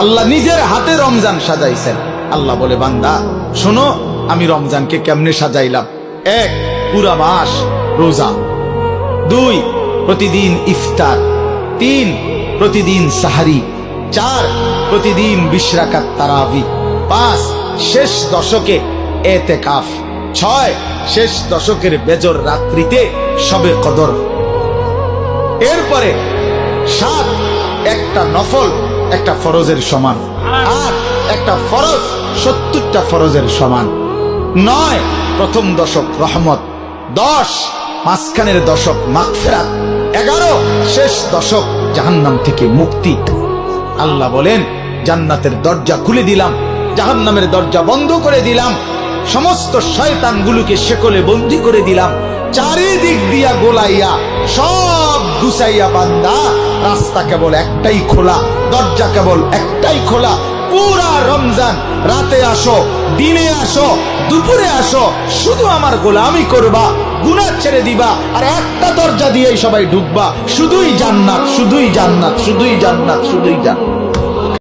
আল্লাহ নিজের হাতে রমজান সাজাইছেন। আল্লাহ বলে, বান্দা শোনো আমি রমজানকে কেমনে সাজাইলাম। 1, পুরা মাস রোজা। 2, প্রতিদিন ইফতার। 3, প্রতিদিন সাহারি। 4, প্রতিদিন 20 রাকাত তারাবি। 5, শেষ দশকে এতেকাফ। 6, শেষ দশকের বেজর রাত্রিতে শবে কদর। এরপরে 7, একটা নফল একটা ফরজের সমান। 8, একটা ফরজ 70টা ফরজের সমান। 9, প্রথম দশক রহমত। 10, মাঝখানের দশক মাগফিরাত। 11, শেষ দশক জাহান্নাম থেকে মুক্তি। আল্লাহ বলেন, জান্নাতের দরজা খুলে দিলাম, জাহান্নামের দরজা বন্ধ করে দিলাম, সমস্ত শয়তানগুলোকে শেকলে বন্দী করে দিলাম, চারিদিক দিয়া গোলাইয়া সব গুছাইয়া বান্দা রাস্তা কেবল একটাই খোলা, দরজা কেবল একটাই খোলা। পুরা রমজান রাতে আসো, দিনে আসো, দুপুরে আসো, শুধু আমার গোলামি করবা, গুনাহ ছেড়ে দিবা, আর একটা দরজা দিয়েই সবাই ঢুকবা। শুধুই জান্নাত, শুধুই জান্নাত, শুধুই জান্নাত, শুধুই জান্নাত।